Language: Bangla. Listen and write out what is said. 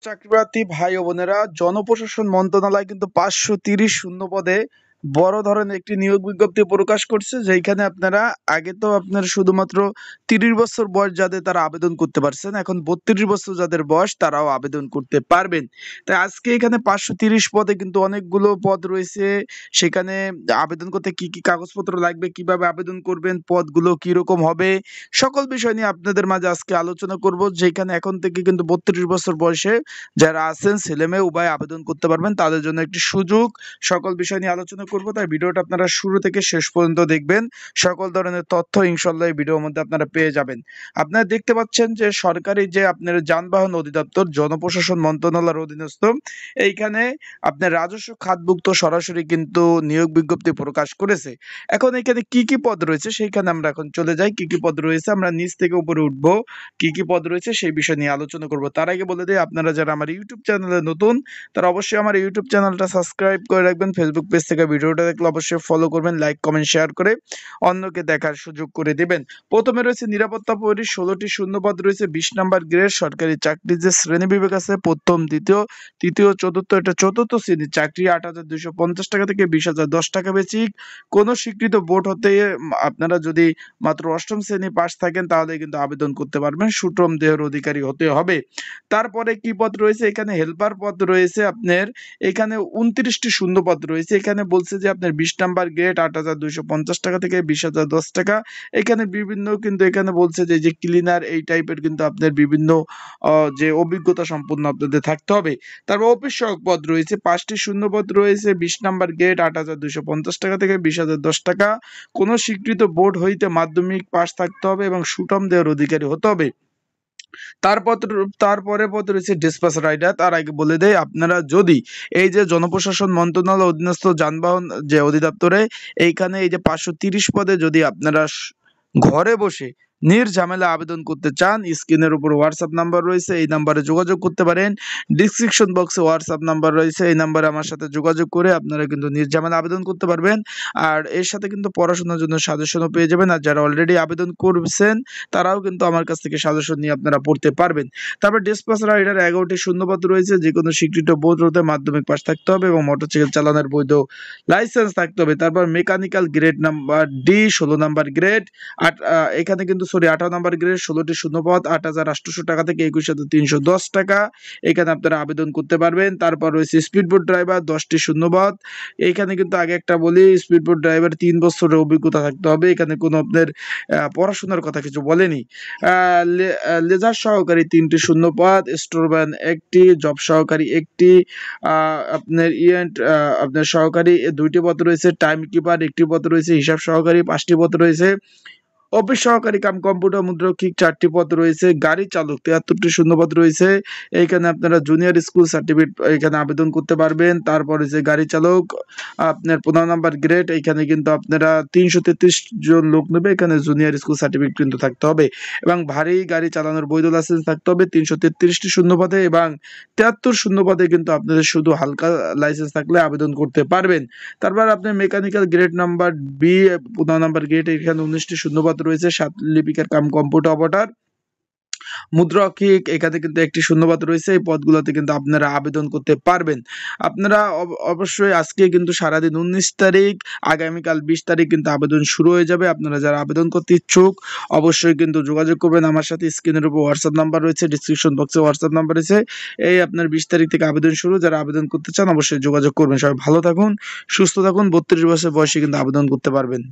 চাকরিপ্রার্থী ভাই ও বোনেরা, জনপ্রশাসন মন্ত্রণালয় কিন্তু 530 শূন্য পদে বড় ধরনের একটি নিয়োগ বিজ্ঞপ্তি প্রকাশ করছে, যেখানে আপনারা আগে তো আপনার শুধুমাত্র 30 বছর বয়স যাদের তারা আবেদন করতে পারছেন, এখন 32 বছর যাদের বয়স তারাও আবেদন করতে পারবেন। তাই আজকে এখানে 530 পদে কিন্তু অনেকগুলো পদ রয়েছে। সেখানে আবেদন করতে কি কি কাগজপত্র লাগবে, কিভাবে আবেদন করবেন, পদগুলো কিরকম হবে, সকল বিষয় নিয়ে আপনাদের মাঝে আজকে আলোচনা করব। যেখানে এখন থেকে কিন্তু 32 বছর বয়সে যারা আছেন ছেলে মেয়ে উভয় আবেদন করতে পারবেন, তাদের জন্য একটি সুযোগ। সকল বিষয় নিয়ে আলোচনা করব, তাই ভিডিওটা আপনারা শুরু থেকে শেষ পর্যন্ত দেখবেন। সকল ধরনের তথ্য ইনশাল্লাহ এই ভিডিওর মধ্যে আপনারা পেয়ে যাবেন। আপনারা দেখতে পাচ্ছেন যে সরকারি যে আপনার যানবাহন অধিদপ্তর জনপ্রশাসন মন্ত্রণালয়ের অধীনস্থ, এইখানে আপনার রাজস্ব খাতভুক্ত সরাসরি কিন্তু নিয়োগ বিজ্ঞপ্তি প্রকাশ করেছে। এখন এখানে কি কি পদ রয়েছে সেইখানে আমরা এখন চলে যাই। কি কি পদ রয়েছে আমরা নিচ থেকে উপরে উঠবো, কি কি পদ রয়েছে সেই বিষয় নিয়ে আলোচনা করব। তার আগে বলে দিই, আপনারা যারা আমার ইউটিউব চ্যানেলে নতুন তারা অবশ্যই আমার ইউটিউব চ্যানেলটা সাবস্ক্রাইব করে রাখবেন। ফেসবুক পেজ থেকে ভিডিওটা দেখলে অবশ্যই ফলো করবেন, লাইক কমেন্ট শেয়ার করে অন্যকে দেখার সুযোগ করে দিবেন। প্রথমে রয়েছে নিরাপত্তা প্রহরী, 16টি শূন্যপদ রয়েছে, 20 নাম্বার গ্রেড সরকারি চাকরি। যে শ্রেণী বিভাগ আছে প্রথম, দ্বিতীয়, তৃতীয়, চতুর্থ, এটা চতুর্থ শ্রেণীর চাকরি। 8,250 টাকা থেকে 20,010 টাকা বেসিক। কোন স্বীকৃত বোর্ড হতে আপনারা যদি মাত্র অষ্টম শ্রেণী পাস থাকেন তাহলে কিন্তু আবেদন করতে পারবেন। সুষম দেহের অধিকারী হতে হবে। তারপরে কি পদ রয়েছে, এখানে হেল্পার পদ রয়েছে আপনার। এখানে 29টি শূন্য পদ রয়েছে। এখানে বলছে যে আপনার 20 নাম্বার গ্রেড 8,250 টাকা থেকে 20,010 টাকা। এখানে বিভিন্ন কিন্তু এখানে বলছে যে ক্লিনার এই টাইপের কিন্তু আপনার বিভিন্ন যে অভিজ্ঞতা সম্পন্ন আপনাদের থাকতে হবে। তারপর অফিস সহায়ক পদ রয়েছে, 5টি শূন্য পদ রয়েছে, 20 নাম্বার গ্রেড 8,250 টাকা থেকে 20,010 টাকা। কোন স্বীকৃত বোর্ড হইতে মাধ্যমিক পাস থাকতে হবে এবং সুষম দেহের অধিকারী হতে হবে। তারপরে পদ রয়েছে ডিসপাচ রাইডার। তার আগে বলে দেয়, আপনারা যদি এই যে জনপ্রশাসন মন্ত্রণালয় অধীনস্থ যানবাহন যে অধিদপ্তরে এইখানে এই যে 530 পদে যদি আপনারা ঘরে বসে নির্ঝামেলা আবেদন করতে চান, স্ক্রিনের উপর হোয়াটসঅ্যাপ নাম্বার রয়েছে, এই নাম্বারে যোগাযোগ করতে পারেন। ডিসক্রিপশন বক্সে হোয়াটসঅ্যাপ নাম্বার রয়েছে, এই নাম্বারে আমার সাথে যোগাযোগ করে আপনারা কিন্তু নির্ঝামেলা আবেদন করতে পারবেন। আর এর সাথে কিন্তু পড়াশোনার জন্য সাজেশনও পেয়ে যাবেন। আর যারা অলরেডি আবেদন করছেন তারাও কিন্তু আমার কাছ থেকে সাজেশন নিয়ে আপনারা পড়তে পারবেন। তারপর ডিসপাচ রাইডার 11টি শূন্যপদ রয়েছে, যে কোনো স্বীকৃত বোর্ড হতে মাধ্যমিক পাস থাকতে হবে এবং মোটরসাইকেল চালানোর বৈধ লাইসেন্স থাকতে হবে। তারপর mechanical grade number D 16 number grade. এখানে কিন্তু 18 নাম্বার গ্রেড 16টি শূন্যপদ, 8,800 টাকা থেকে 21,310 টাকা। এখানে আপনারা আবেদন করতে পারবেন। তারপর রয়েছে স্পিডবোট ড্রাইভার 10টি শূন্যপদ। এখানে কিন্তু আগে একটা বলি, স্পিডবোট ড্রাইভার 3 বছরের অভিজ্ঞতা থাকতে হবে। এখানে কোনো আপনার পড়াশোনার কথা কিছু বলেনি। লেজার সহকারী 3টি শূন্যপদ, স্টোরম্যান 1টি, জব সহকারী 1টি, আপনার ইভেন্ট আপনার সহকারী 2টি পদ রয়েছে, টাইম কিপার 1টি পদ রয়েছে, হিসাব সহকারী 5টি পদ রয়েছে, অফিস সহকারী কাম কম্পিউটার মুদ্রক্ষিক 4টি পদ রয়েছে, গাড়ি চালক 73টি শূন্যপদ রয়েছে। এইখানে আপনারা জুনিয়র স্কুল সার্টিফিকেট এখানে আবেদন করতে পারবেন। তারপর হচ্ছে গাড়ি চালক আপনার 15 নাম্বার গ্রেড। এখানে কিন্তু আপনারা 333 জন লোক নেবে। এখানে জুনিয়র স্কুল সার্টিফিকেট কিন্তু থাকতে হবে এবং ভারী গাড়ি চালানোর বৈধ লাইসেন্স থাকতে হবে 333টি শূন্যপদে, এবং 73 শূন্যপদে কিন্তু আপনাদের শুধু হালকা লাইসেন্স থাকলে আবেদন করতে পারবেন। তারপর আপনার mechanical grade number B 15 number grade. এখানে 19টি শূন্যপদ রয়েছে, 7 লিপিকার কাম কম্পিউটার অপারেটর, মুদ্রাক্ষিক। এখানে কিন্তু একটি শূন্যপদ রয়েছে। এই পদগুলোতে কিন্তু আপনারা আবেদন করতে পারবেন। আপনারা অবশ্যই আজকে কিন্তু সারাদিন 19 তারিখ, আগামীকাল 20 তারিখ কিন্তু আবেদন শুরু হয়ে যাবে। আপনারা যারা আবেদন করতে ইচ্ছুক অবশ্যই কিন্তু যোগাযোগ করবেন আমার সাথে। স্ক্রিনের উপর হোয়াটসঅ্যাপ নাম্বার রয়েছে, ডিসক্রিপশন বক্সে হোয়াটসঅ্যাপ নাম্বার রয়েছে। এই আপনার 20 তারিখ থেকে আবেদন শুরু। যারা আবেদন করতে চান অবশ্যই যোগাযোগ করবেন। সবাই ভালো থাকুন, সুস্থ থাকুন। 32 বছর বয়সে কিন্তু আবেদন করতে পারবেন।